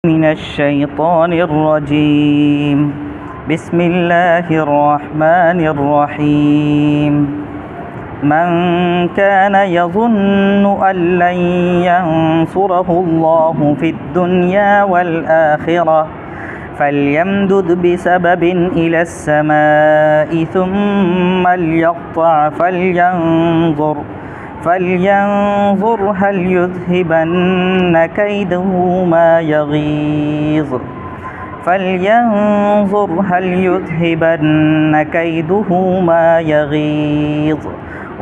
من الشيطان الرجيم بسم الله الرحمن الرحيم من كان يظن أن لن ينصره الله في الدنيا والآخرة فليمدد بسبب إلى السماء ثم ليقطع فلينظر هل يذهبن كيده ما يغيظ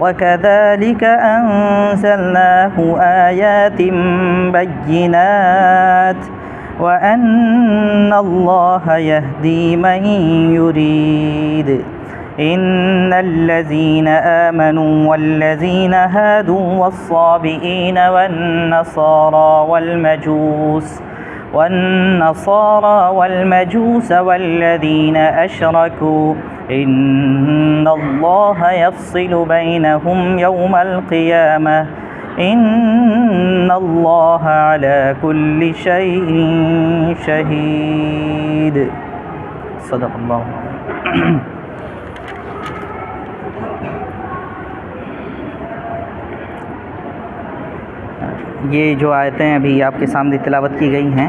وكذلك أنزلناه آيات بينات وأن الله يهدي من يريد إن الذين آمنوا والذين هادوا والصابئين والنصارى والمجوس والذين أشركوا إن الله يفصل بينهم يوم القيامة إن الله على كل شيء شهيد صدق الله. یہ جو آیتیں ابھی آپ کے سامنے تلاوت کی گئی ہیں،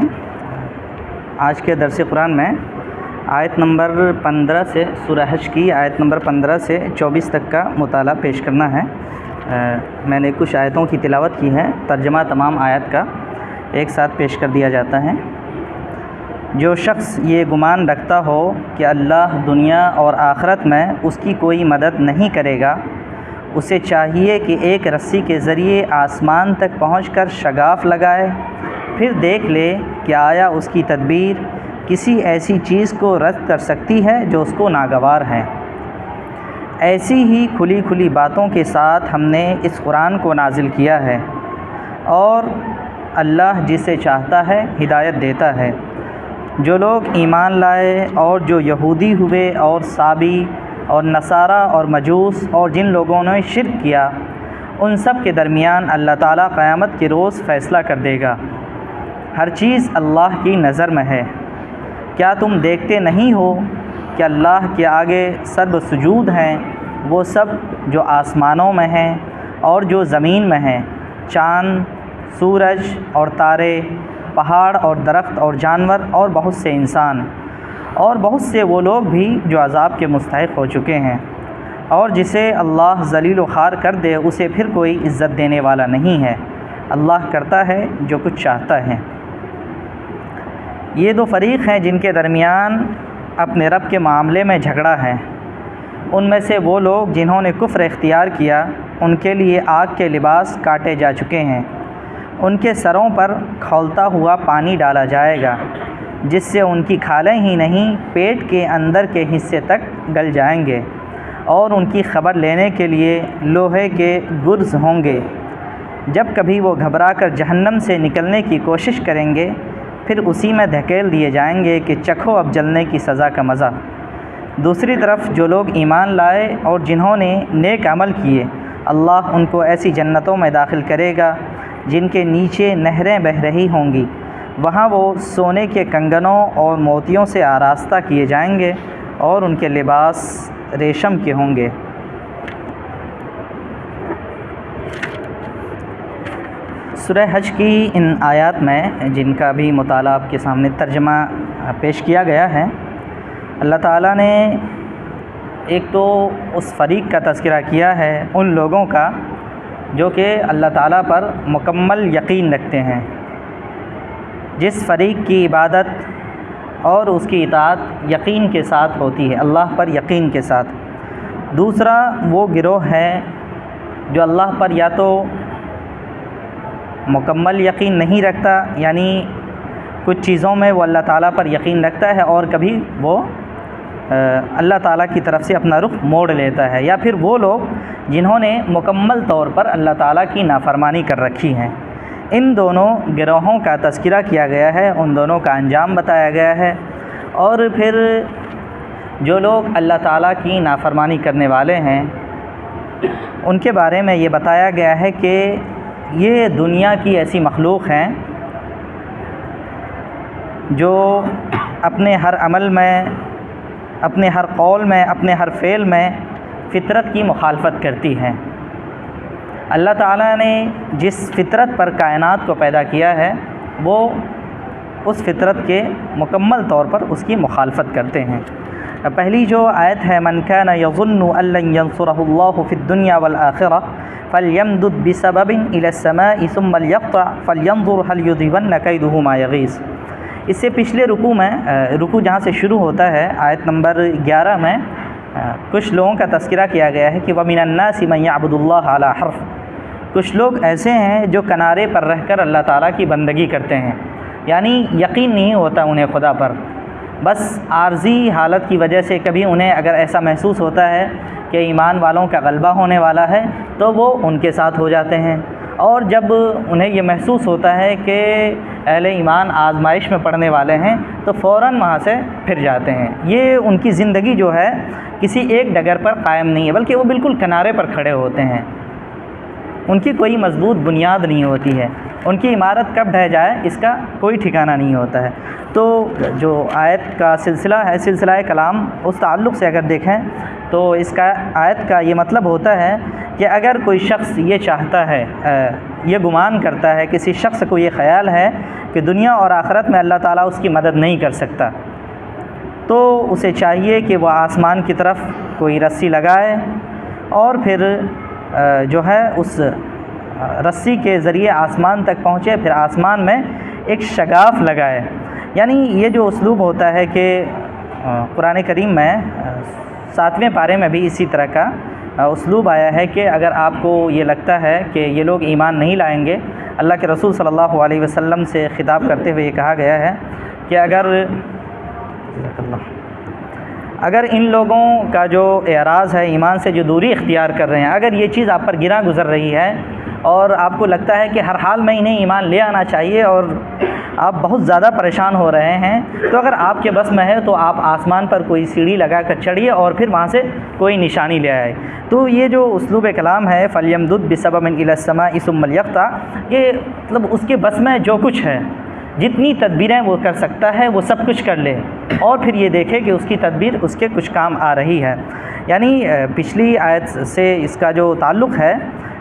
آج کے درس قرآن میں آیت نمبر 15 سے سورہ حج کی آیت نمبر 15 سے 24 تک کا مطالعہ پیش کرنا ہے۔ میں نے کچھ آیتوں کی تلاوت کی ہے، ترجمہ تمام آیت کا ایک ساتھ پیش کر دیا جاتا ہے۔ جو شخص یہ گمان رکھتا ہو کہ اللہ دنیا اور آخرت میں اس کی کوئی مدد نہیں کرے گا، اسے چاہیے کہ ایک رسی کے ذریعے آسمان تک پہنچ کر شگاف لگائے، پھر دیکھ لے کہ آیا اس کی تدبیر کسی ایسی چیز کو رد کر سکتی ہے جو اس کو ناگوار ہے۔ ایسی ہی کھلی کھلی باتوں کے ساتھ ہم نے اس قرآن کو نازل کیا ہے، اور اللہ جسے چاہتا ہے ہدایت دیتا ہے۔ جو لوگ ایمان لائے اور جو یہودی ہوئے اور صابی اور نصارہ اور مجوس اور جن لوگوں نے شرک کیا، ان سب کے درمیان اللہ تعالیٰ قیامت کے روز فیصلہ کر دے گا۔ ہر چیز اللہ کی نظر میں ہے۔ کیا تم دیکھتے نہیں ہو کہ اللہ کے آگے سرب سجود ہیں وہ سب جو آسمانوں میں ہیں اور جو زمین میں ہیں، چاند، سورج اور تارے، پہاڑ اور درخت اور جانور اور بہت سے انسان، اور بہت سے وہ لوگ بھی جو عذاب کے مستحق ہو چکے ہیں، اور جسے اللہ ذلیل و خوار کر دے اسے پھر کوئی عزت دینے والا نہیں ہے۔ اللہ کرتا ہے جو کچھ چاہتا ہے۔ یہ دو فریق ہیں جن کے درمیان اپنے رب کے معاملے میں جھگڑا ہے۔ ان میں سے وہ لوگ جنہوں نے کفر اختیار کیا، ان کے لیے آگ کے لباس کاٹے جا چکے ہیں۔ ان کے سروں پر کھولتا ہوا پانی ڈالا جائے گا، جس سے ان کی کھالیں ہی نہیں پیٹ کے اندر کے حصے تک گل جائیں گے، اور ان کی خبر لینے کے لیے لوہے کے گرز ہوں گے۔ جب کبھی وہ گھبرا کر جہنم سے نکلنے کی کوشش کریں گے، پھر اسی میں دھکیل دیے جائیں گے کہ چکھو اب جلنے کی سزا کا مزہ۔ دوسری طرف جو لوگ ایمان لائے اور جنہوں نے نیک عمل کیے، اللہ ان کو ایسی جنتوں میں داخل کرے گا جن کے نیچے نہریں بہہ رہی ہوں گی۔ وہاں وہ سونے کے کنگنوں اور موتیوں سے آراستہ کیے جائیں گے، اور ان کے لباس ریشم کے ہوں گے۔ سورہ حج کی ان آیات میں جن کا بھی مطالعہ آپ کے سامنے ترجمہ پیش کیا گیا ہے، اللہ تعالیٰ نے ایک تو اس فریق کا تذکرہ کیا ہے، ان لوگوں کا جو کہ اللہ تعالیٰ پر مکمل یقین رکھتے ہیں، جس فریق کی عبادت اور اس کی اطاعت یقین کے ساتھ ہوتی ہے، اللہ پر یقین کے ساتھ۔ دوسرا وہ گروہ ہے جو اللہ پر یا تو مکمل یقین نہیں رکھتا، یعنی کچھ چیزوں میں وہ اللہ تعالیٰ پر یقین رکھتا ہے اور کبھی وہ اللہ تعالیٰ کی طرف سے اپنا رخ موڑ لیتا ہے، یا پھر وہ لوگ جنہوں نے مکمل طور پر اللہ تعالیٰ کی نافرمانی کر رکھی ہے۔ ان دونوں گروہوں کا تذکرہ کیا گیا ہے، ان دونوں کا انجام بتایا گیا ہے، اور پھر جو لوگ اللہ تعالیٰ کی نافرمانی کرنے والے ہیں ان کے بارے میں یہ بتایا گیا ہے کہ یہ دنیا کی ایسی مخلوق ہیں جو اپنے ہر عمل میں، اپنے ہر قول میں، اپنے ہر فعل میں فطرت کی مخالفت کرتی ہے۔ اللہ تعالیٰ نے جس فطرت پر کائنات کو پیدا کیا ہے وہ اس فطرت کے مکمل طور پر اس کی مخالفت کرتے ہیں۔ پہلی جو آیت ہے من کان یظن ان لن ینصرہ اللہ فی الدنیا والآخرہ فلیمدد بسبب الی السماء ثم لیقطع فلینظر هل یذهبن کیدہ ما یغیظ۔ اس سے پچھلے رکوع جہاں سے شروع ہوتا ہے آیت نمبر 11 میں کچھ لوگوں کا تذکرہ کیا گیا ہے کہ وَمِنَ النَّاسِ مَن يَعْبُدُ اللَّهَ عَلَى حَرْفٍ، کچھ لوگ ایسے ہیں جو کنارے پر رہ کر اللہ تعالیٰ کی بندگی کرتے ہیں، یعنی یقین نہیں ہوتا انہیں خدا پر، بس عارضی حالت کی وجہ سے کبھی انہیں اگر ایسا محسوس ہوتا ہے کہ ایمان والوں کا غلبہ ہونے والا ہے تو وہ ان کے ساتھ ہو جاتے ہیں، اور جب انہیں یہ محسوس ہوتا ہے کہ اہل ایمان آزمائش میں پڑنے والے ہیں تو فوراً وہاں سے پھر جاتے ہیں۔ یہ ان کی زندگی جو ہے کسی ایک ڈگر پر قائم نہیں ہے، بلکہ وہ بالکل کنارے پر کھڑے ہوتے ہیں، ان کی کوئی مضبوط بنیاد نہیں ہوتی ہے، ان کی عمارت کب ڈھہ جائے اس کا کوئی ٹھکانہ نہیں ہوتا ہے۔ تو جو آیت کا سلسلہ ہے، سلسلہ کلام، اس تعلق سے اگر دیکھیں تو اس کا آیت کا یہ مطلب ہوتا ہے کہ اگر کوئی شخص یہ چاہتا ہے، یہ گمان کرتا ہے، کسی شخص کو یہ خیال ہے کہ دنیا اور آخرت میں اللہ تعالیٰ اس کی مدد نہیں کر سکتا، تو اسے چاہیے کہ وہ آسمان کی طرف کوئی رسی لگائے اور پھر جو ہے اس رسی کے ذریعے آسمان تک پہنچے، پھر آسمان میں ایک شگاف لگائے۔ یعنی یہ جو اسلوب ہوتا ہے کہ قرآن کریم میں 7ویں پارے میں بھی اسی طرح کا اسلوب آیا ہے کہ اگر آپ کو یہ لگتا ہے کہ یہ لوگ ایمان نہیں لائیں گے، اللہ کے رسول صلی اللہ علیہ وسلم سے خطاب کرتے ہوئے یہ کہا گیا ہے کہ اگر ان لوگوں کا جو اعراض ہے، ایمان سے جو دوری اختیار کر رہے ہیں، اگر یہ چیز آپ پر گراں گزر رہی ہے اور آپ کو لگتا ہے کہ ہر حال میں انہیں ایمان لے آنا چاہیے اور آپ بہت زیادہ پریشان ہو رہے ہیں، تو اگر آپ کے بس میں ہے تو آپ آسمان پر کوئی سیڑھی لگا کر چڑھیے اور پھر وہاں سے کوئی نشانی لے آئے۔ تو یہ جو اسلوب کلام ہے فَلْيَمْدُدْ بِسَبَبٍ إِلَى السَّمَاءِ ثُمَّ لْيَقْطَعْ، یہ مطلب اس کے بس میں جو کچھ ہے، جتنی تدبیریں وہ کر سکتا ہے وہ سب کچھ کر لے اور پھر یہ دیکھے کہ اس کی تدبیر اس کے کچھ کام آ رہی ہے۔ یعنی پچھلی آیت سے اس کا جو تعلق ہے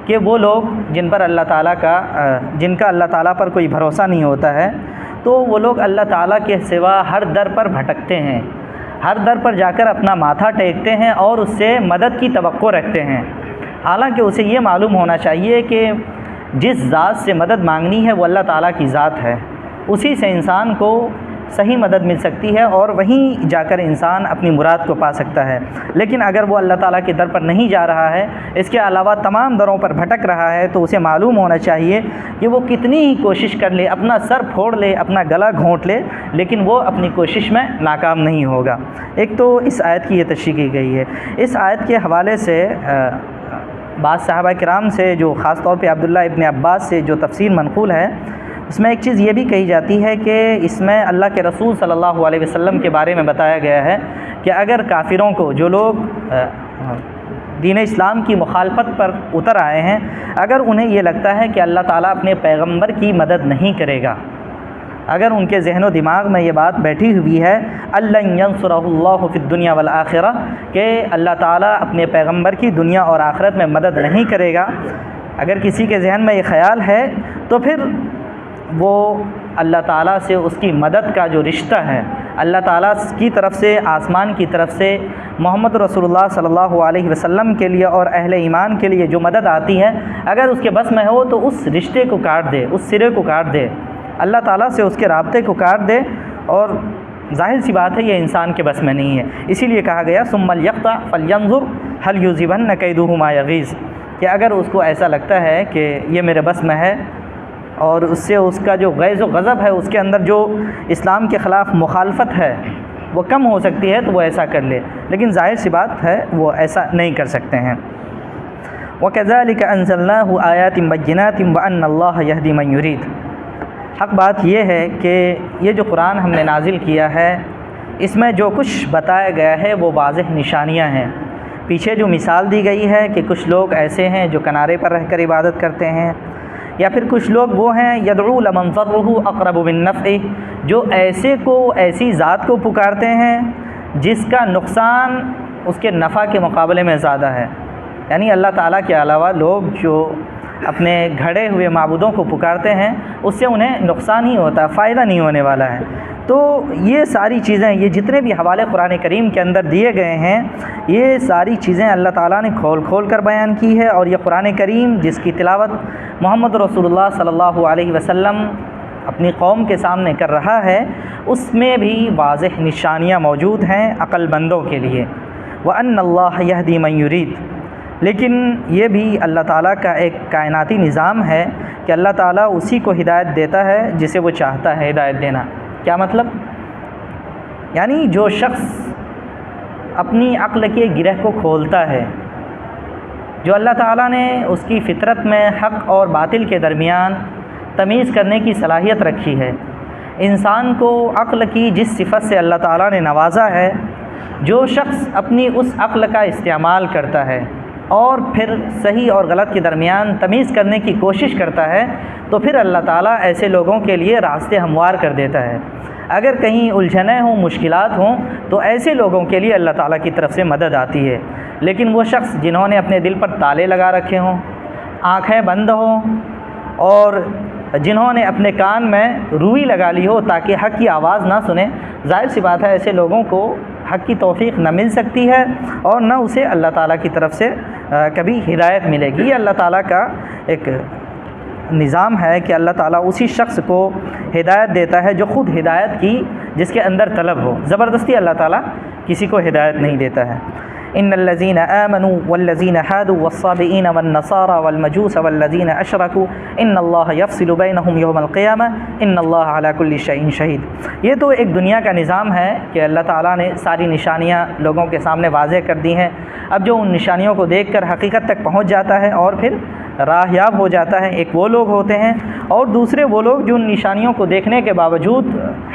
کہ وہ لوگ جن کا اللہ تعالیٰ پر کوئی بھروسہ نہیں ہوتا ہے، تو وہ لوگ اللہ تعالیٰ کے سوا ہر در پر بھٹکتے ہیں، ہر در پر جا کر اپنا ماتھا ٹیکتے ہیں اور اس سے مدد کی توقع رکھتے ہیں، حالانکہ اسے یہ معلوم ہونا چاہیے کہ جس ذات سے مدد مانگنی ہے وہ اللہ تعالیٰ کی ذات ہے، اسی سے انسان کو صحیح مدد مل سکتی ہے اور وہیں جا کر انسان اپنی مراد کو پا سکتا ہے۔ لیکن اگر وہ اللہ تعالیٰ کے در پر نہیں جا رہا ہے، اس کے علاوہ تمام دروں پر بھٹک رہا ہے، تو اسے معلوم ہونا چاہیے کہ وہ کتنی ہی کوشش کر لے، اپنا سر پھوڑ لے، اپنا گلا گھونٹ لے، لیکن وہ اپنی کوشش میں ناکام نہیں ہوگا۔ ایک تو اس آیت کی یہ تشریح کی گئی ہے۔ اس آیت کے حوالے سے بعض صحابہ کرام سے، جو خاص طور پہ عبداللہ ابن عباس سے جو تفسیر منقول ہے، اس میں ایک چیز یہ بھی کہی جاتی ہے کہ اس میں اللہ کے رسول صلی اللہ علیہ وسلم کے بارے میں بتایا گیا ہے کہ اگر کافروں کو، جو لوگ دین اسلام کی مخالفت پر اتر آئے ہیں، اگر انہیں یہ لگتا ہے کہ اللہ تعالیٰ اپنے پیغمبر کی مدد نہیں کرے گا، اگر ان کے ذہن و دماغ میں یہ بات بیٹھی ہوئی ہے الَّن يَنصُرَهُ اللَّهُ فِي الدُّنْيَا وَالْآخِرَةِ کہ اللہ تعالیٰ اپنے پیغمبر کی دنیا اور آخرت میں مدد نہیں کرے گا، اگر کسی کے ذہن میں یہ خیال ہے تو پھر وہ اللہ تعالیٰ سے اس کی مدد کا جو رشتہ ہے، اللہ تعالیٰ کی طرف سے، آسمان کی طرف سے محمد رسول اللہ صلی اللہ علیہ وسلم کے لیے اور اہل ایمان کے لیے جو مدد آتی ہے، اگر اس کے بس میں ہو تو اس رشتے کو کاٹ دے، اس سرے کو کاٹ دے، اللہ تعالیٰ سے اس کے رابطے کو کاٹ دے، اور ظاہر سی بات ہے یہ انسان کے بس میں نہیں ہے۔ اسی لیے کہا گیا ثُمَّ لْيَقْطَعْ فَلْيَنظُرْ هَلْ يُذْهِبَنَّ كَيْدُهُ مَا يَغِيظُ کہ اگر اس کو ایسا لگتا ہے کہ یہ میرے بس میں ہے اور اس سے اس کا جو غیظ و غضب ہے، اس کے اندر جو اسلام کے خلاف مخالفت ہے وہ کم ہو سکتی ہے، تو وہ ایسا کر لے، لیکن ظاہر سی بات ہے وہ ایسا نہیں کر سکتے ہیں۔ وَكَذَلِكَ أَنزَلْنَاهُ آيَاتٍ بَيِّنَاتٍ وَأَنَّ اللَّهَ يَهْدِي مَن يُرِيدُ۔ حق بات یہ ہے کہ یہ جو قرآن ہم نے نازل کیا ہے، اس میں جو کچھ بتایا گیا ہے وہ واضح نشانیاں ہیں۔ پیچھے جو مثال دی گئی ہے کہ کچھ لوگ ایسے ہیں جو کنارے پر رہ کر عبادت کرتے ہیں، یا پھر کچھ لوگ وہ ہیں یدعو لمن ضرہ اقرب من نفعہ، جو ایسی ذات کو پکارتے ہیں جس کا نقصان اس کے نفع کے مقابلے میں زیادہ ہے. یعنی اللہ تعالیٰ کے علاوہ لوگ جو اپنے گھڑے ہوئے معبودوں کو پکارتے ہیں اس سے انہیں نقصان ہی ہوتا ہے، فائدہ نہیں ہونے والا ہے. تو یہ ساری چیزیں، یہ جتنے بھی حوالے قرآن کریم کے اندر دیے گئے ہیں، یہ ساری چیزیں اللہ تعالیٰ نے کھول کھول کر بیان کی ہے. اور یہ قرآن کریم جس کی تلاوت محمد رسول اللہ صلی اللہ علیہ وسلم اپنی قوم کے سامنے کر رہا ہے، اس میں بھی واضح نشانیاں موجود ہیں عقل مندوں کے لیے. وَأَنَّ اللَّهَ يَهْدِي مَن يُرِيدُ. لیکن یہ بھی اللہ تعالیٰ کا ایک کائناتی نظام ہے کہ اللہ تعالیٰ اسی کو ہدایت دیتا ہے جسے وہ چاہتا ہے ہدایت دینا. کیا مطلب؟ یعنی جو شخص اپنی عقل کے گرہ کو کھولتا ہے، جو اللہ تعالیٰ نے اس کی فطرت میں حق اور باطل کے درمیان تمیز کرنے کی صلاحیت رکھی ہے، انسان کو عقل کی جس صفت سے اللہ تعالیٰ نے نوازا ہے، جو شخص اپنی اس عقل کا استعمال کرتا ہے اور پھر صحیح اور غلط کے درمیان تمیز کرنے کی کوشش کرتا ہے، تو پھر اللہ تعالیٰ ایسے لوگوں کے لیے راستے ہموار کر دیتا ہے. اگر کہیں الجھنیں ہوں، مشکلات ہوں، تو ایسے لوگوں کے لیے اللہ تعالیٰ کی طرف سے مدد آتی ہے. لیکن وہ شخص جنہوں نے اپنے دل پر تالے لگا رکھے ہوں، آنکھیں بند ہوں، اور جنہوں نے اپنے کان میں روئی لگا لی ہو تاکہ حق کی آواز نہ سنیں، ظاہر سی بات ہے ایسے لوگوں کو حق کی توفیق نہ مل سکتی ہے اور نہ اسے اللہ تعالیٰ کی طرف سے کبھی ہدایت ملے گی. یہ اللہ تعالیٰ کا ایک نظام ہے کہ اللہ تعالیٰ اسی شخص کو ہدایت دیتا ہے جو خود ہدایت کی جس کے اندر طلب ہو. زبردستی اللہ تعالیٰ کسی کو ہدایت نہیں دیتا ہے. ان الذين آمنوا والذين هادوا والصابئين والنصارى والمجوس والذين اشركوا ان الله يفصل بينهم يوم القيامه ان الله على كل شيء شهيد. یہ تو ایک دنیا کا نظام ہے کہ اللہ تعالیٰ نے ساری نشانیاں لوگوں کے سامنے واضح کر دی ہیں. اب جو ان نشانیوں کو دیکھ کر حقیقت تک پہنچ جاتا ہے اور پھر راہیاب ہو جاتا ہے، ایک وہ لوگ ہوتے ہیں اور دوسرے وہ لوگ جو ان نشانیوں کو دیکھنے کے باوجود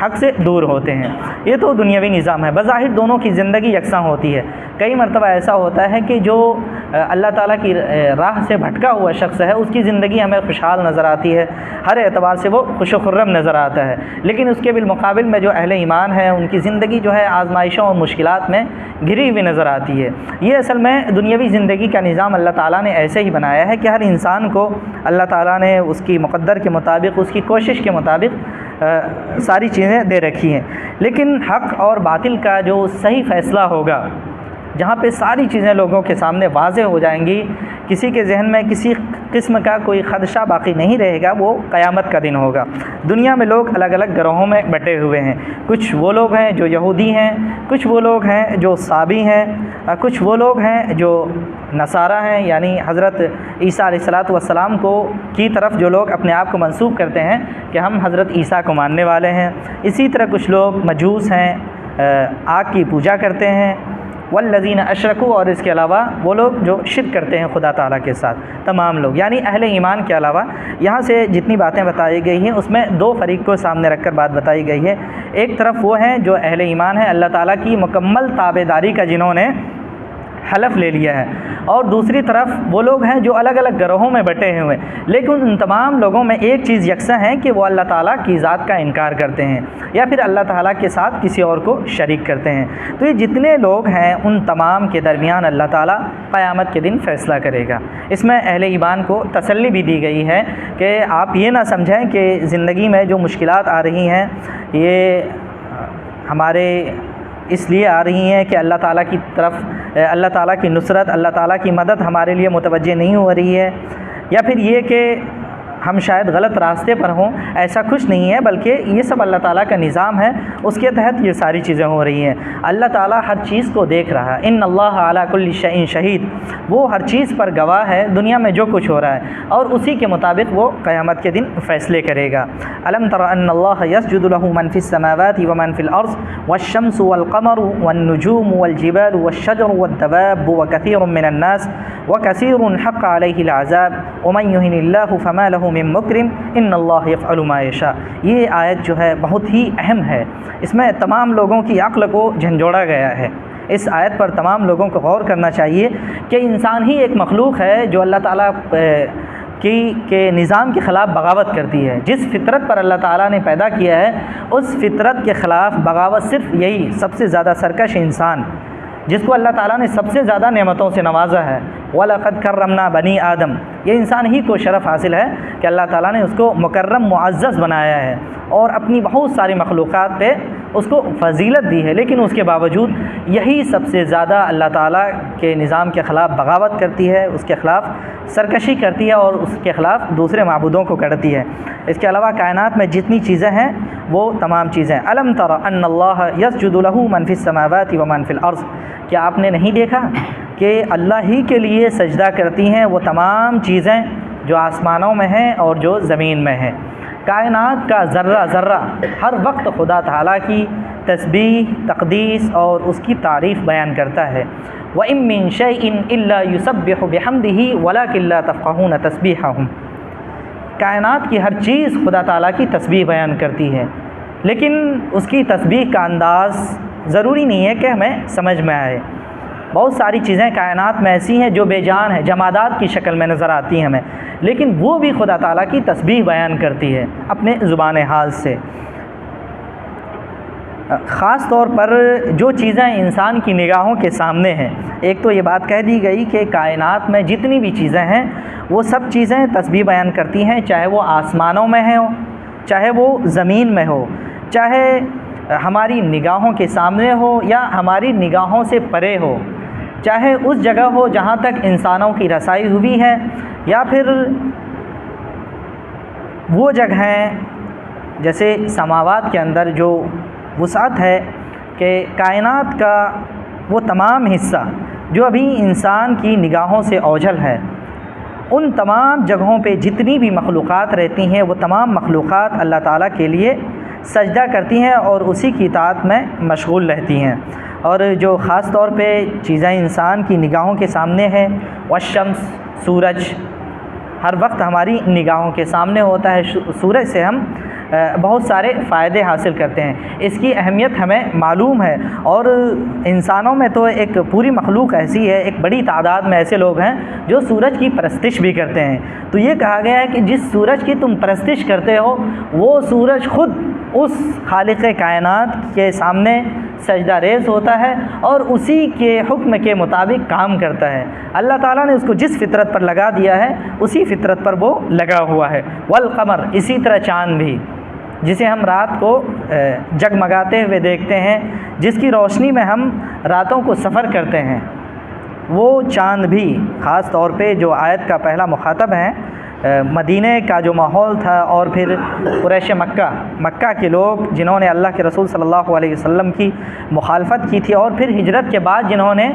حق سے دور ہوتے ہیں. یہ تو دنیاوی نظام ہے. بظاہر دونوں کی زندگی یکساں ہوتی ہے. کئی مرتبہ ایسا ہوتا ہے کہ جو اللہ تعالیٰ کی راہ سے بھٹکا ہوا شخص ہے اس کی زندگی ہمیں خوشحال نظر آتی ہے، ہر اعتبار سے وہ خوش و خرم نظر آتا ہے. لیکن اس کے بالمقابل میں جو اہل ایمان ہیں ان کی زندگی جو ہے آزمائشوں اور مشکلات میں گھری ہوئی نظر آتی ہے. یہ اصل میں دنیاوی زندگی کا نظام اللہ تعالیٰ نے ایسے ہی بنایا ہے کہ ہر انسان کو اللہ تعالیٰ نے اس کی مقدر کے مطابق، اس کی کوشش کے مطابق ساری چیزیں دے رکھی ہیں. لیکن حق اور باطل کا جو صحیح فیصلہ ہوگا، جہاں پہ ساری چیزیں لوگوں کے سامنے واضح ہو جائیں گی، کسی کے ذہن میں کسی قسم کا کوئی خدشہ باقی نہیں رہے گا، وہ قیامت کا دن ہوگا. دنیا میں لوگ الگ الگ گروہوں میں بٹے ہوئے ہیں. کچھ وہ لوگ ہیں جو یہودی ہیں، کچھ وہ لوگ ہیں جو صابی ہیں، کچھ وہ لوگ ہیں جو نصارہ ہیں، یعنی حضرت عیسیٰ علیہ الصلاۃ والسلام کی طرف جو لوگ اپنے آپ کو منسوب کرتے ہیں کہ ہم حضرت عیسیٰ کو ماننے والے ہیں. اسی طرح کچھ لوگ مجوس ہیں، آگ کی پوجا کرتے ہیں. والذین اشرکوا، اور اس کے علاوہ وہ لوگ جو شرک کرتے ہیں خدا تعالیٰ کے ساتھ. تمام لوگ یعنی اہل ایمان کے علاوہ یہاں سے جتنی باتیں بتائی گئی ہیں اس میں دو فریق کو سامنے رکھ کر بات بتائی گئی ہے. ایک طرف وہ ہیں جو اہل ایمان ہیں، اللہ تعالیٰ کی مکمل تابعداری کا جنہوں نے حلف لے لیا ہے، اور دوسری طرف وہ لوگ ہیں جو الگ الگ گروہوں میں بٹے ہوئے ہیں. لیکن ان تمام لوگوں میں ایک چیز یکساں ہے کہ وہ اللہ تعالیٰ کی ذات کا انکار کرتے ہیں یا پھر اللہ تعالیٰ کے ساتھ کسی اور کو شریک کرتے ہیں. تو یہ جتنے لوگ ہیں ان تمام کے درمیان اللہ تعالیٰ قیامت کے دن فیصلہ کرے گا. اس میں اہل ایمان کو تسلی بھی دی گئی ہے کہ آپ یہ نہ سمجھیں کہ زندگی میں جو مشکلات آ رہی ہیں یہ ہمارے اس لیے آ رہی ہیں کہ اللہ تعالیٰ کی طرف اللہ تعالیٰ کی نصرت، اللہ تعالیٰ کی مدد ہمارے لیے متوجہ نہیں ہو رہی ہے، یا پھر یہ کہ ہم شاید غلط راستے پر ہوں. ایسا کچھ نہیں ہے، بلکہ یہ سب اللہ تعالیٰ کا نظام ہے، اس کے تحت یہ ساری چیزیں ہو رہی ہیں. اللہ تعالیٰ ہر چیز کو دیکھ رہا ہے. ان اللہ علی کل شیء شہید، وہ ہر چیز پر گواہ ہے دنیا میں جو کچھ ہو رہا ہے، اور اسی کے مطابق وہ قیامت کے دن فیصلے کرے گا. الم تر ان اللہ یسجد له من فی السماوات ومن فی الارض والشمس والقمر والنجوم والجبال والشجر والدواب وكثير من الناس وكثير حق عليه العذاب ومن يهن الله فما له من مکرم ان اللہ یفعل ما یشاء. یہ آیت جو ہے بہت ہی اہم ہے. اس میں تمام لوگوں کی عقل کو جھنجھوڑا گیا ہے. اس آیت پر تمام لوگوں کو غور کرنا چاہیے کہ انسان ہی ایک مخلوق ہے جو اللہ تعالیٰ کے نظام کے خلاف بغاوت کرتی ہے۔ جس فطرت پر اللہ تعالیٰ نے پیدا کیا ہے اس فطرت کے خلاف بغاوت صرف یہی سب سے زیادہ سرکش انسان، جس کو اللہ تعالیٰ نے سب سے زیادہ نعمتوں سے نوازا ہے، وَلَقَدْ كَرَّمْنَا بَنِي آدم، یہ انسان ہی کو شرف حاصل ہے کہ اللہ تعالیٰ نے اس کو مکرم معزز بنایا ہے اور اپنی بہت ساری مخلوقات پہ اس کو فضیلت دی ہے، لیکن اس کے باوجود یہی سب سے زیادہ اللہ تعالیٰ کے نظام کے خلاف بغاوت کرتی ہے، اس کے خلاف سرکشی کرتی ہے اور اس کے خلاف دوسرے معبودوں کو کرتی ہے۔ اس کے علاوہ کائنات میں جتنی چیزیں ہیں وہ تمام چیزیں، الم تر ان اللہ یسجد لہ من فی السماوات ومن فی الارض، کیا آپ نے نہیں دیکھا کہ اللہ ہی کے لیے سجدہ کرتی ہیں وہ تمام چیزیں جو آسمانوں میں ہیں اور جو زمین میں ہیں۔ کائنات کا ذرہ ذرہ ہر وقت خدا تعالیٰ کی تسبیح، تقدیس اور اس کی تعریف بیان کرتا ہے۔ وَإِن مِّن شَيْءٍ إِلَّا يُسَبِّحُ بِحَمْدِهِ وَلَكِن لَّا تَفْقَهُونَ تَسْبِيحَهُمْ، کائنات کی ہر چیز خدا تعالیٰ کی تسبیح بیان کرتی ہے، لیکن اس کی تسبیح کا انداز ضروری نہیں ہے کہ ہمیں سمجھ میں آئے۔ بہت ساری چیزیں کائنات میں ایسی ہیں جو بے جان ہیں، جمادات کی شکل میں نظر آتی ہیں ہمیں، لیکن وہ بھی خدا تعالیٰ کی تسبیح بیان کرتی ہے اپنے زبان حال سے۔ خاص طور پر جو چیزیں انسان کی نگاہوں کے سامنے ہیں، ایک تو یہ بات کہہ دی گئی کہ کائنات میں جتنی بھی چیزیں ہیں وہ سب چیزیں تسبیح بیان کرتی ہیں، چاہے وہ آسمانوں میں ہوں، چاہے وہ زمین میں ہو، چاہے ہماری نگاہوں کے سامنے ہو یا ہماری نگاہوں سے پرے ہو، چاہے اس جگہ ہو جہاں تک انسانوں کی رسائی ہوئی ہے، یا پھر وہ جگہیں جیسے سماوات کے اندر جو وسعت ہے کہ کائنات کا وہ تمام حصہ جو ابھی انسان کی نگاہوں سے اوجھل ہے، ان تمام جگہوں پہ جتنی بھی مخلوقات رہتی ہیں وہ تمام مخلوقات اللہ تعالیٰ کے لیے سجدہ کرتی ہیں اور اسی کی اطاعت میں مشغول رہتی ہیں۔ اور جو خاص طور پہ چیزیں انسان کی نگاہوں کے سامنے ہے، والشمس، سورج ہر وقت ہماری نگاہوں کے سامنے ہوتا ہے، سورج سے ہم بہت سارے فائدے حاصل کرتے ہیں، اس کی اہمیت ہمیں معلوم ہے، اور انسانوں میں تو ایک پوری مخلوق ایسی ہے، ایک بڑی تعداد میں ایسے لوگ ہیں جو سورج کی پرستش بھی کرتے ہیں۔ تو یہ کہا گیا ہے کہ جس سورج کی تم پرستش کرتے ہو وہ سورج خود اس خالق کائنات کے سامنے سجدہ ریز ہوتا ہے اور اسی کے حکم کے مطابق کام کرتا ہے۔ اللہ تعالیٰ نے اس کو جس فطرت پر لگا دیا ہے اسی فطرت پر وہ لگا ہوا ہے۔ والقمر، اسی طرح چاند بھی، جسے ہم رات کو جگمگاتے ہوئے دیکھتے ہیں، جس کی روشنی میں ہم راتوں کو سفر کرتے ہیں، وہ چاند بھی خاص طور پہ جو آیت کا پہلا مخاطب ہے، مدینہ کا جو ماحول تھا اور پھر قریش مکہ کے لوگ جنہوں نے اللہ کے رسول صلی اللہ علیہ وسلم کی مخالفت کی تھی اور پھر ہجرت کے بعد جنہوں نے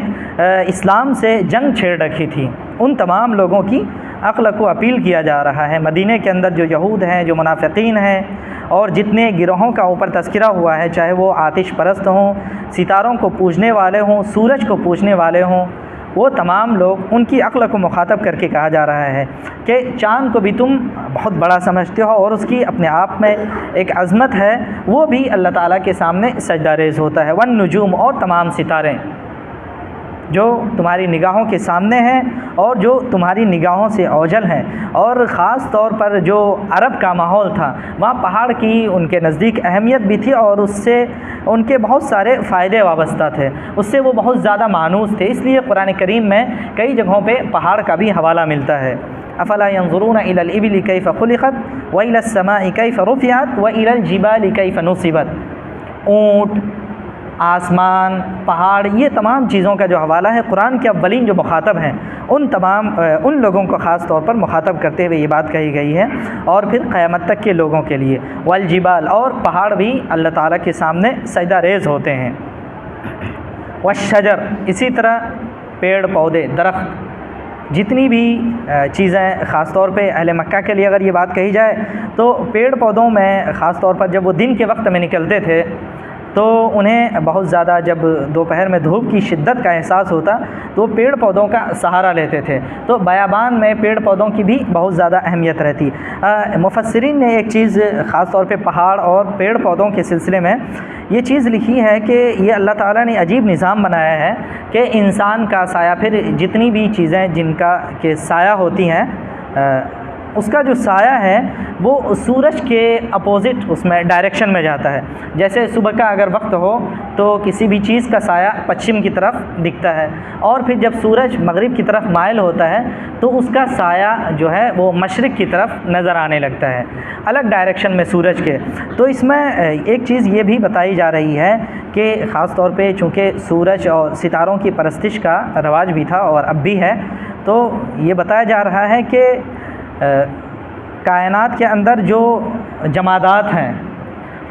اسلام سے جنگ چھیڑ رکھی تھی، ان تمام لوگوں کی عقل کو اپیل کیا جا رہا ہے۔ مدینہ کے اندر جو یہود ہیں، جو منافقین ہیں، اور جتنے گروہوں کا اوپر تذکرہ ہوا ہے، چاہے وہ آتش پرست ہوں، ستاروں کو پوجنے والے ہوں، سورج کو پوجنے والے ہوں، وہ تمام لوگ، ان کی عقل کو مخاطب کر کے کہا جا رہا ہے کہ چاند کو بھی تم بہت بڑا سمجھتے ہو اور اس کی اپنے آپ میں ایک عظمت ہے، وہ بھی اللہ تعالیٰ کے سامنے سجدہ ریز ہوتا ہے۔ والنجوم، اور تمام ستارے جو تمہاری نگاہوں کے سامنے ہیں اور جو تمہاری نگاہوں سے اوجھل ہیں، اور خاص طور پر جو عرب کا ماحول تھا وہاں پہاڑ کی ان کے نزدیک اہمیت بھی تھی اور اس سے ان کے بہت سارے فائدے وابستہ تھے، اس سے وہ بہت زیادہ مانوس تھے، اس لیے قرآن کریم میں کئی جگہوں پہ پہاڑ کا بھی حوالہ ملتا ہے۔ افلا ينظرون الى الابل كيف خلقت والى السماء كيف رفعت والى الجبال كيف نصبت، اونٹ، آسمان، پہاڑ، یہ تمام چیزوں کا جو حوالہ ہے قرآن کے اولین جو مخاطب ہیں ان لوگوں کو خاص طور پر مخاطب کرتے ہوئے یہ بات کہی گئی ہے، اور پھر قیامت تک کے لوگوں کے لیے۔ والجبال، اور پہاڑ بھی اللہ تعالیٰ کے سامنے سجدہ ریز ہوتے ہیں۔ والشجر، اسی طرح پیڑ پودے، درخت، جتنی بھی چیزیں، خاص طور پہ اہل مکہ کے لیے اگر یہ بات کہی جائے تو پیڑ پودوں میں خاص طور پر جب وہ دن کے وقت میں نکلتے تھے تو انہیں بہت زیادہ، جب دوپہر میں دھوپ کی شدت کا احساس ہوتا تو وہ پیڑ پودوں کا سہارا لیتے تھے، تو بیابان میں پیڑ پودوں کی بھی بہت زیادہ اہمیت رہتی۔ مفسرین نے ایک چیز خاص طور پہ پہاڑ اور پیڑ پودوں کے سلسلے میں یہ چیز لکھی ہے کہ یہ اللہ تعالیٰ نے عجیب نظام بنایا ہے کہ انسان کا سایہ، پھر جتنی بھی چیزیں جن کا کہ سایہ ہوتی ہیں، اس کا جو سایہ ہے وہ سورج کے اپوزٹ اس میں ڈائریکشن میں جاتا ہے. جیسے صبح کا اگر وقت ہو تو کسی بھی چیز کا سایہ پچھم کی طرف دکھتا ہے، اور پھر جب سورج مغرب کی طرف مائل ہوتا ہے تو اس کا سایہ جو ہے وہ مشرق کی طرف نظر آنے لگتا ہے، الگ ڈائریکشن میں سورج کے. تو اس میں ایک چیز یہ بھی بتائی جا رہی ہے کہ خاص طور پہ چونکہ سورج اور ستاروں کی پرستش کا رواج بھی تھا اور اب بھی ہے، تو یہ بتایا جا رہا ہے کہ کائنات کے اندر جو جمادات ہیں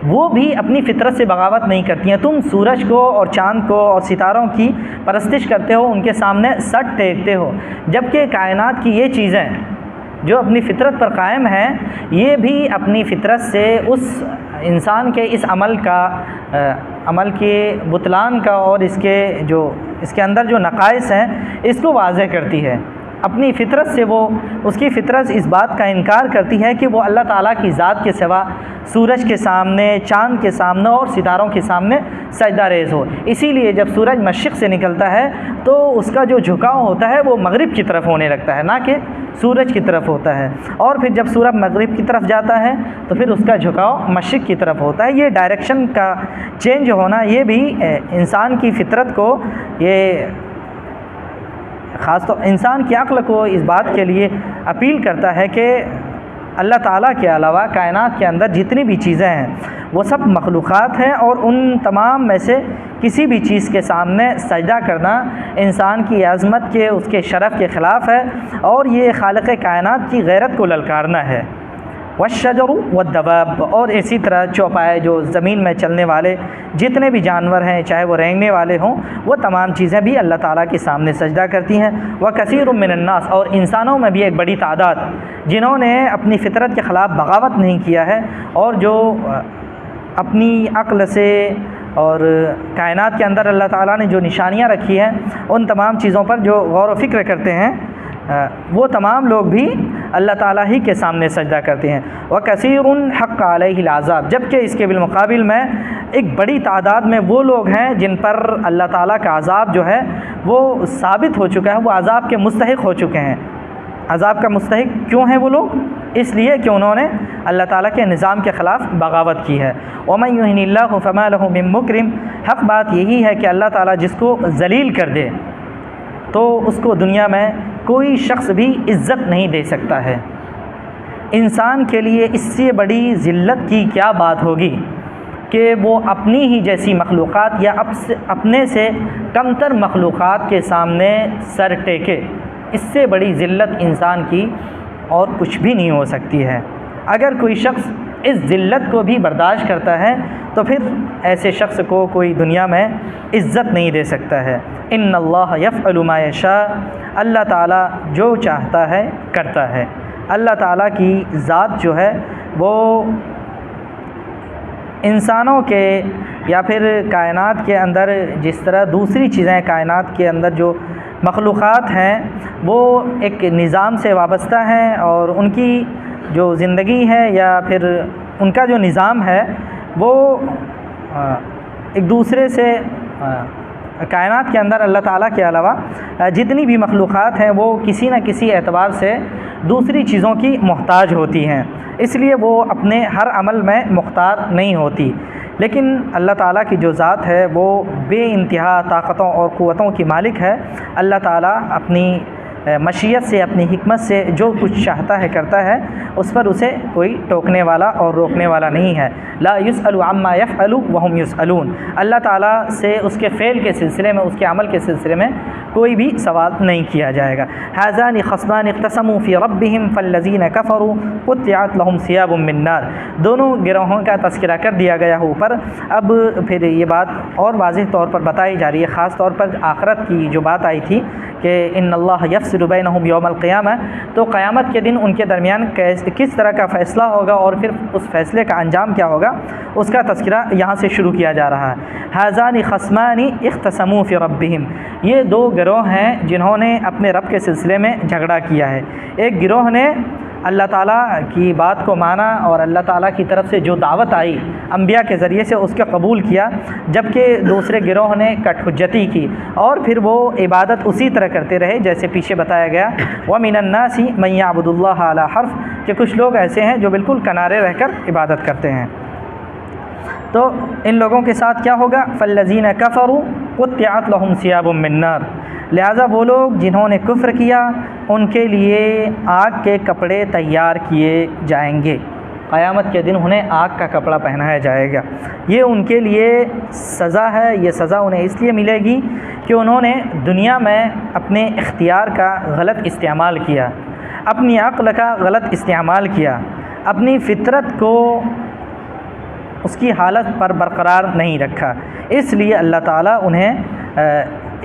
وہ بھی اپنی فطرت سے بغاوت نہیں کرتی ہیں. تم سورج کو اور چاند کو اور ستاروں کی پرستش کرتے ہو، ان کے سامنے سر ٹیکتے ہو، جبکہ کائنات کی یہ چیزیں جو اپنی فطرت پر قائم ہیں یہ بھی اپنی فطرت سے اس انسان کے اس عمل کے بطلان کا اور اس کے اندر جو نقائص ہیں اس کو واضح کرتی ہے. اپنی فطرت سے وہ اس کی فطرت اس بات کا انکار کرتی ہے کہ وہ اللہ تعالیٰ کی ذات کے سوا سورج کے سامنے، چاند کے سامنے اور ستاروں کے سامنے سجدہ ریز ہو. اسی لیے جب سورج مشرق سے نکلتا ہے تو اس کا جو جھکاؤ ہوتا ہے وہ مغرب کی طرف ہونے لگتا ہے، نہ کہ سورج کی طرف ہوتا ہے. اور پھر جب سورج مغرب کی طرف جاتا ہے تو پھر اس کا جھکاؤ مشرق کی طرف ہوتا ہے. یہ ڈائریکشن کا چینج ہونا یہ بھی انسان کی فطرت کو، یہ خاص طور انسان کی عقل کو اس بات کے لیے اپیل کرتا ہے کہ اللہ تعالیٰ کے علاوہ کائنات کے اندر جتنی بھی چیزیں ہیں وہ سب مخلوقات ہیں، اور ان تمام میں سے کسی بھی چیز کے سامنے سجدہ کرنا انسان کی عظمت کے، اس کے شرف کے خلاف ہے، اور یہ خالق کائنات کی غیرت کو للکارنا ہے. والشجر والدواب، اور اسی طرح چوپائے جو زمین میں چلنے والے جتنے بھی جانور ہیں، چاہے وہ رینگنے والے ہوں، وہ تمام چیزیں بھی اللہ تعالیٰ کے سامنے سجدہ کرتی ہیں. وکثیر من الناس، اور انسانوں میں بھی ایک بڑی تعداد جنہوں نے اپنی فطرت کے خلاف بغاوت نہیں کیا ہے، اور جو اپنی عقل سے اور کائنات کے اندر اللہ تعالیٰ نے جو نشانیاں رکھی ہیں ان تمام چیزوں پر جو غور و فکر کرتے ہیں، وہ تمام لوگ بھی اللہ تعالیٰ ہی کے سامنے سجدہ کرتے ہیں. وَكَثِيرٌ حَقَّ عَلَيْهِ الْعَذَابُ، جبکہ اس کے بالمقابل میں ایک بڑی تعداد میں وہ لوگ ہیں جن پر اللہ تعالیٰ کا عذاب جو ہے وہ ثابت ہو چکا ہے، وہ عذاب کے مستحق ہو چکے ہیں. عذاب کا مستحق کیوں ہیں وہ لوگ؟ اس لیے کہ انہوں نے اللہ تعالیٰ کے نظام کے خلاف بغاوت کی ہے. وَمَن يُهِنِ اللَّهُ فَمَا لَهُ مِن مُكْرِمٍ، حق بات یہی ہے کہ اللہ تعالیٰ جس کو ذلیل کر دے تو اس کو دنیا میں کوئی شخص بھی عزت نہیں دے سکتا ہے. انسان کے لیے اس سے بڑی ذلت کی کیا بات ہوگی کہ وہ اپنی ہی جیسی مخلوقات یا اپنے سے کمتر مخلوقات کے سامنے سر ٹیکے. اس سے بڑی ذلت انسان کی اور کچھ بھی نہیں ہو سکتی ہے. اگر کوئی شخص اس ذلت کو بھی برداشت کرتا ہے تو پھر ایسے شخص کو کوئی دنیا میں عزت نہیں دے سکتا ہے. ان اللہ یفعل ما یشاء، اللہ تعالیٰ جو چاہتا ہے کرتا ہے. اللہ تعالیٰ کی ذات جو ہے وہ انسانوں کے یا پھر کائنات کے اندر جس طرح دوسری چیزیں کائنات کے اندر جو مخلوقات ہیں وہ ایک نظام سے وابستہ ہیں، اور ان کی جو زندگی ہے یا پھر ان کا جو نظام ہے وہ ایک دوسرے سے، کائنات کے اندر اللہ تعالیٰ کے علاوہ جتنی بھی مخلوقات ہیں وہ کسی نہ کسی اعتبار سے دوسری چیزوں کی محتاج ہوتی ہیں، اس لیے وہ اپنے ہر عمل میں مختار نہیں ہوتی. لیکن اللہ تعالیٰ کی جو ذات ہے وہ بے انتہا طاقتوں اور قوتوں کی مالک ہے. اللہ تعالیٰ اپنی مشیت سے، اپنی حکمت سے جو کچھ چاہتا ہے کرتا ہے، اس پر اسے کوئی ٹوکنے والا اور روکنے والا نہیں ہے. لا يسأل عما يفعل وهم يسألون، اللہ تعالیٰ سے اس کے فعل کے سلسلے میں، اس کے عمل کے سلسلے میں کوئی بھی سوال نہیں کیا جائے گا. هذان خصمان اختصموا في ربهم فالذين كفروا قطعت لهم ثياب من نار، دونوں گروہوں کا تذکرہ کر دیا گیا ہے اوپر. اب پھر یہ بات اور واضح طور پر بتائی جا رہی ہے، خاص طور پر آخرت کی جو بات آئی تھی کہ ان اللہ یفصل بینہم یوم القیامہ، تو قیامت کے دن ان کے درمیان کس طرح کا فیصلہ ہوگا اور پھر اس فیصلے کا انجام کیا ہوگا اس کا تذکرہ یہاں سے شروع کیا جا رہا ہے. ھذان خصمان اختصموا فی ربہم، یہ دو گروہ ہیں جنہوں نے اپنے رب کے سلسلے میں جھگڑا کیا ہے. ایک گروہ نے اللہ تعالیٰ کی بات کو مانا اور اللہ تعالیٰ کی طرف سے جو دعوت آئی انبیاء کے ذریعے سے اس کے قبول کیا، جبکہ دوسرے گروہ نے کٹ حجتی کی اور پھر وہ عبادت اسی طرح کرتے رہے جیسے پیچھے بتایا گیا۔ وَمِنَ النَّاسِ مَن يَعْبُدُ اللَّهَ عَلَى حَرْفٍ، کہ کچھ لوگ ایسے ہیں جو بالکل کنارے رہ کر عبادت کرتے ہیں۔ تو ان لوگوں کے ساتھ کیا ہوگا؟ فَالَّذِينَ كَفَرُوا قُطِّعَتْ لَهُمْ ثِيَابٌ مِّن نَّارٍ، لہٰذا وہ لوگ جنہوں نے کفر کیا ان کے لیے آگ کے کپڑے تیار کیے جائیں گے، قیامت کے دن انہیں آگ کا کپڑا پہنایا جائے گا۔ یہ ان کے لیے سزا ہے، یہ سزا انہیں اس لیے ملے گی کہ انہوں نے دنیا میں اپنے اختیار کا غلط استعمال کیا، اپنی عقل کا غلط استعمال کیا، اپنی فطرت کو اس کی حالت پر برقرار نہیں رکھا، اس لیے اللہ تعالیٰ انہیں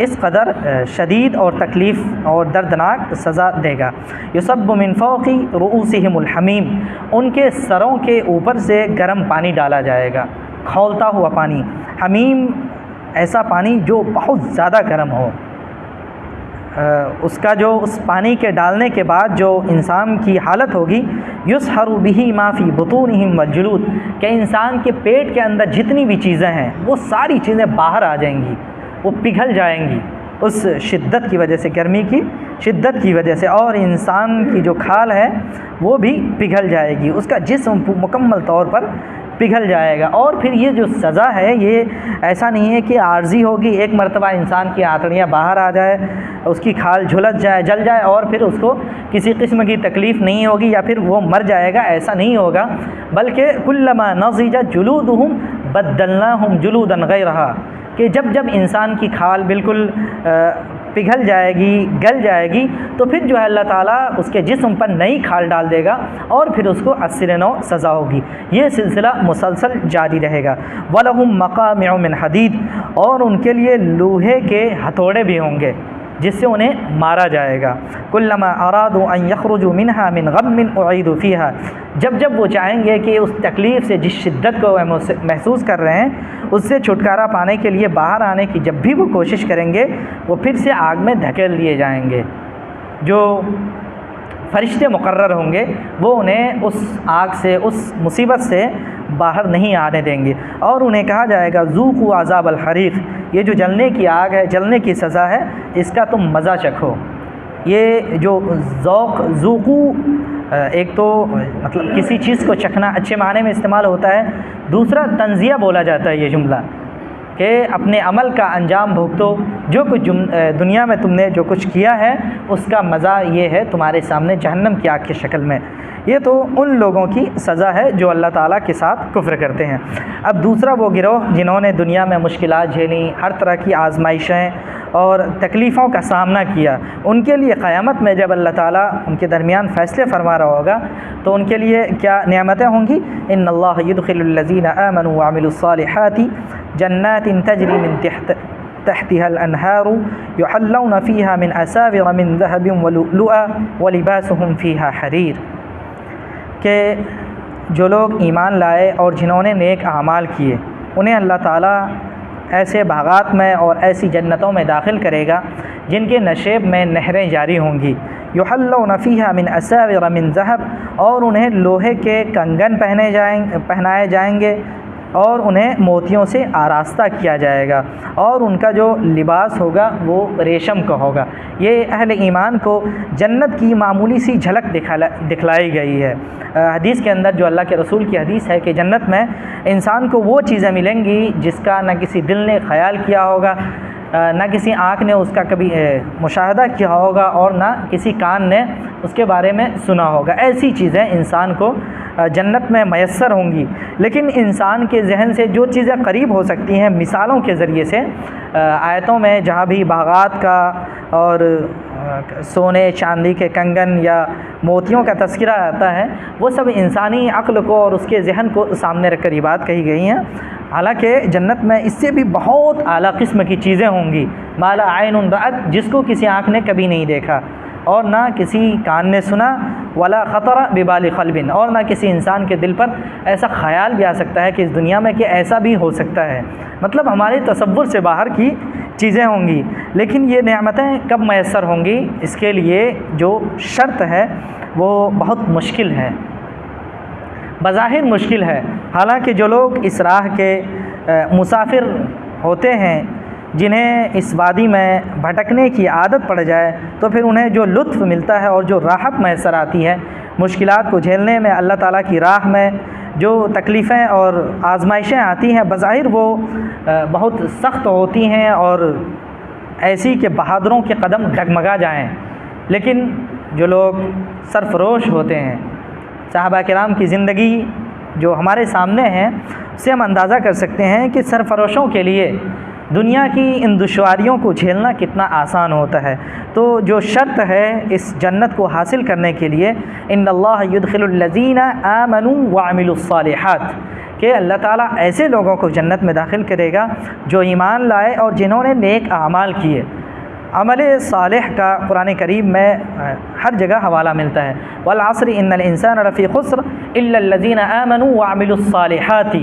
اس قدر شدید اور تکلیف اور دردناک سزا دے گا۔ یصب من فوق رؤوسہم الحمیم، ان کے سروں کے اوپر سے گرم پانی ڈالا جائے گا، کھولتا ہوا پانی۔ حمیم ایسا پانی جو بہت زیادہ گرم ہو، اس کا جو اس پانی کے ڈالنے کے بعد جو انسان کی حالت ہوگی، یسحر بہ ما فی بطونہم والجلود، کہ انسان کے پیٹ کے اندر جتنی بھی چیزیں ہیں وہ ساری چیزیں باہر آ جائیں گی، وہ پگھل جائیں گی اس شدت کی وجہ سے، گرمی کی شدت کی وجہ سے، اور انسان کی جو کھال ہے وہ بھی پگھل جائے گی، اس کا جسم مکمل طور پر پگھل جائے گا۔ اور پھر یہ جو سزا ہے یہ ایسا نہیں ہے کہ عارضی ہوگی، ایک مرتبہ انسان کی آنتڑیاں باہر آ جائے، اس کی کھال جھلس جائے، جل جائے اور پھر اس کو کسی قسم کی تکلیف نہیں ہوگی یا پھر وہ مر جائے گا، ایسا نہیں ہوگا، بلکہ کلما نضجت جلودہم بدلناہم جلودا غیرہا، کہ جب جب انسان کی کھال بالکل پگھل جائے گی، گل جائے گی، تو پھر جو ہے اللہ تعالیٰ اس کے جسم پر نئی کھال ڈال دے گا اور پھر اس کو 80 نو سزا ہوگی۔ یہ سلسلہ مسلسل جاری رہے گا۔ وَلَهُم مَّقَامِعُ مِنْ حَدِيدٍ، اور ان کے لیے لوہے کے ہتھوڑے بھی ہوں گے جس سے انہیں مارا جائے گا۔ کلما ارادوا ان یخرجوا منها من غم اعیدوا فیها، جب جب وہ چاہیں گے کہ اس تکلیف سے جس شدت کو وہ محسوس کر رہے ہیں اس سے چھٹکارا پانے کے لیے باہر آنے کی جب بھی وہ کوشش کریں گے وہ پھر سے آگ میں دھکیل دیے جائیں گے۔ جو فرشتے مقرر ہوں گے وہ انہیں اس آگ سے، اس مصیبت سے باہر نہیں آنے دیں گے، اور انہیں کہا جائے گا ذوقوا عذاب الحریق، یہ جو جلنے کی آگ ہے، جلنے کی سزا ہے، اس کا تم مزہ چکھو۔ یہ جو ذوق، ذوقو، ایک تو مطلب کسی چیز کو چکھنا اچھے معنی میں استعمال ہوتا ہے، دوسرا تنزیہ بولا جاتا ہے یہ جملہ، کہ اپنے عمل کا انجام بھگتو، جو کچھ دنیا میں تم نے جو کچھ کیا ہے اس کا مزہ یہ ہے تمہارے سامنے جہنم کی آگ کی شکل میں۔ یہ تو ان لوگوں کی سزا ہے جو اللہ تعالیٰ کے ساتھ کفر کرتے ہیں۔ اب دوسرا وہ گروہ جنہوں نے دنیا میں مشکلات جھیلیں، ہر طرح کی آزمائشیں اور تکلیفوں کا سامنا کیا، ان کے لیے قیامت میں جب اللہ تعالیٰ ان کے درمیان فیصلے فرما رہا ہوگا تو ان کے لیے کیا نعمتیں ہوں گی؟ ان اللہ یدخل الذین آمنوا وعملوا الصالحات جنات تجری من تحتها الانہار یحلون فیہا من اساور من ذہب ولؤلؤا ولباسهم فیہا حریر، کہ جو لوگ ایمان لائے اور جنہوں نے نیک اعمال کیے انہیں اللہ تعالیٰ ایسے باغات میں اور ایسی جنتوں میں داخل کرے گا جن کے نشیب میں نہریں جاری ہوں گی۔ یحلون فیہا من اساور من ذہب، اور انہیں لوہے کے کنگن پہنائے جائیں گے اور انہیں موتیوں سے آراستہ کیا جائے گا، اور ان کا جو لباس ہوگا وہ ریشم کا ہوگا۔ یہ اہل ایمان کو جنت کی معمولی سی جھلک دکھلائی گئی ہے۔ حدیث کے اندر جو اللہ کے رسول کی حدیث ہے کہ جنت میں انسان کو وہ چیزیں ملیں گی جس کا نہ کسی دل نے خیال کیا ہوگا، نہ کسی آنکھ نے اس کا کبھی مشاہدہ کیا ہوگا، اور نہ کسی کان نے اس کے بارے میں سنا ہوگا۔ ایسی چیزیں انسان کو جنت میں میسر ہوں گی، لیکن انسان کے ذہن سے جو چیزیں قریب ہو سکتی ہیں مثالوں کے ذریعے سے، آیتوں میں جہاں بھی باغات کا اور سونے چاندی کے کنگن یا موتیوں کا تذکرہ آتا ہے وہ سب انسانی عقل کو اور اس کے ذہن کو سامنے رکھ کر یہ بات کہی گئی ہیں۔ حالانکہ جنت میں اس سے بھی بہت اعلیٰ قسم کی چیزیں ہوں گی، ما لا عین رأت، جس کو کسی آنکھ نے کبھی نہیں دیکھا اور نہ کسی کان نے سنا، ولا خطر ببال قلب، اور نہ کسی انسان کے دل پر ایسا خیال بھی آ سکتا ہے کہ اس دنیا میں کہ ایسا بھی ہو سکتا ہے، مطلب ہمارے تصور سے باہر کی چیزیں ہوں گی، لیکن یہ نعمتیں کب میسر ہوں گی، اس کے لیے جو شرط ہے وہ بہت مشکل ہے، بظاہر مشکل ہے، حالانکہ جو لوگ اس راہ کے مسافر ہوتے ہیں، جنہیں اس وادی میں بھٹکنے کی عادت پڑ جائے تو پھر انہیں جو لطف ملتا ہے اور جو راحت میسر آتی ہے مشکلات کو جھیلنے میں، اللہ تعالیٰ کی راہ میں جو تکلیفیں اور آزمائشیں آتی ہیں بظاہر وہ بہت سخت ہوتی ہیں اور ایسی کہ بہادروں کے قدم ڈگمگا جائیں، لیکن جو لوگ سرفروش ہوتے ہیں، صحابہ کرام کی زندگی جو ہمارے سامنے ہے اس سے ہم اندازہ کر سکتے ہیں کہ سرفروشوں کے لیے دنیا کی ان دشواریوں کو جھیلنا کتنا آسان ہوتا ہے۔ تو جو شرط ہے اس جنت کو حاصل کرنے کے لیے، ان اللہ یدخل الذین آمنوا وعملوا الصالحات، کہ اللہ تعالیٰ ایسے لوگوں کو جنت میں داخل کرے گا جو ایمان لائے اور جنہوں نے نیک اعمال کیے۔ عمل صالح کا قرآن کریم میں ہر جگہ حوالہ ملتا ہے، والعصر ان الانسان لفی خسر الا الذین آمنوا وعملوا الصالحات،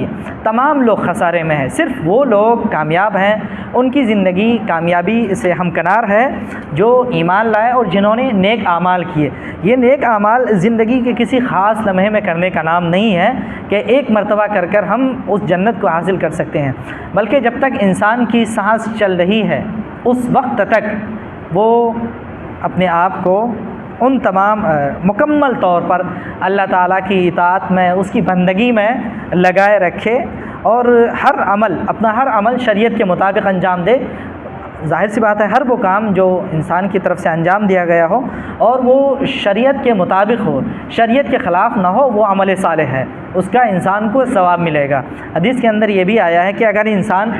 تمام لوگ خسارے میں ہیں، صرف وہ لوگ کامیاب ہیں، ان کی زندگی کامیابی سے ہمکنار ہے جو ایمان لائے اور جنہوں نے نیک اعمال کیے۔ یہ نیک اعمال زندگی کے کسی خاص لمحے میں کرنے کا نام نہیں ہے کہ ایک مرتبہ کر کر ہم اس جنت کو حاصل کر سکتے ہیں، بلکہ جب تک انسان کی سانس چل رہی ہے اس وقت تک وہ اپنے آپ کو ان تمام مکمل طور پر اللہ تعالیٰ کی اطاعت میں، اس کی بندگی میں لگائے رکھے اور اپنا ہر عمل شریعت کے مطابق انجام دے۔ ظاہر سی بات ہے ہر وہ کام جو انسان کی طرف سے انجام دیا گیا ہو اور وہ شریعت کے مطابق ہو، شریعت کے خلاف نہ ہو، وہ عمل صالح ہے، اس کا انسان کو ثواب ملے گا۔ حدیث کے اندر یہ بھی آیا ہے کہ اگر انسان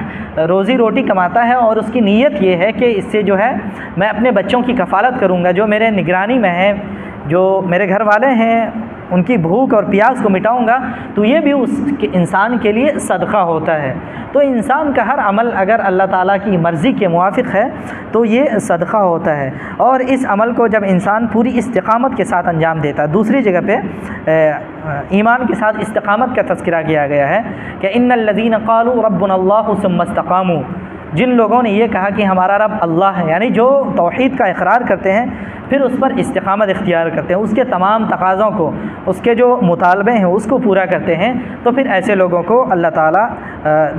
روزی روٹی کماتا ہے اور اس کی نیت یہ ہے کہ اس سے جو ہے میں اپنے بچوں کی کفالت کروں گا، جو میرے نگرانی میں ہیں، جو میرے گھر والے ہیں، ان کی بھوک اور پیاس کو مٹاؤں گا، تو یہ بھی اس انسان کے لیے صدقہ ہوتا ہے۔ تو انسان کا ہر عمل اگر اللہ تعالیٰ کی مرضی کے موافق ہے تو یہ صدقہ ہوتا ہے، اور اس عمل کو جب انسان پوری استقامت کے ساتھ انجام دیتا ہے۔ دوسری جگہ پہ ایمان کے ساتھ استقامت کا تذکرہ کیا گیا ہے کہ ان الذین قالوا ربنا اللہ ثم استقاموا، جن لوگوں نے یہ کہا کہ ہمارا رب اللہ ہے، یعنی جو توحید کا اقرار کرتے ہیں پھر اس پر استقامت اختیار کرتے ہیں، اس کے تمام تقاضوں کو، اس کے جو مطالبے ہیں اس کو پورا کرتے ہیں، تو پھر ایسے لوگوں کو اللہ تعالیٰ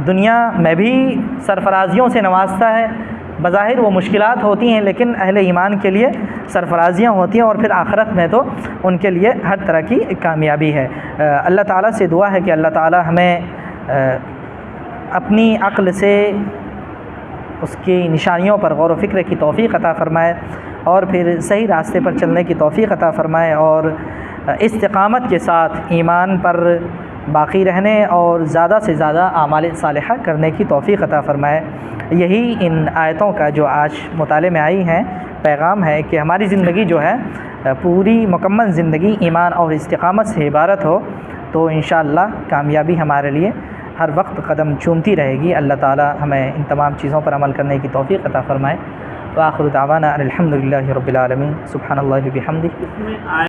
دنیا میں بھی سرفرازیوں سے نوازتا ہے۔ بظاہر وہ مشکلات ہوتی ہیں لیکن اہل ایمان کے لیے سرفرازیاں ہوتی ہیں، اور پھر آخرت میں تو ان کے لیے ہر طرح کی کامیابی ہے۔ اللہ تعالیٰ سے دعا ہے کہ اللہ تعالیٰ ہمیں اپنی عقل سے اس کی نشانیوں پر غور و فکر کی توفیق عطا فرمائے، اور پھر صحیح راستے پر چلنے کی توفیق عطا فرمائے، اور استقامت کے ساتھ ایمان پر باقی رہنے اور زیادہ سے زیادہ اعمال صالحہ کرنے کی توفیق عطا فرمائے۔ یہی ان آیتوں کا جو آج مطالعے میں آئی ہیں پیغام ہے کہ ہماری زندگی جو ہے پوری مکمل زندگی ایمان اور استقامت سے عبارت ہو، تو انشاءاللہ کامیابی ہمارے لیے ہر وقت قدم چومتی رہے گی۔ اللہ تعالی ہمیں ان تمام چیزوں پر عمل کرنے کی توفیق عطا فرمائے۔ وآخر دعوانا الحمدللہ رب العالمین، سبحان اللہ بحمدہ۔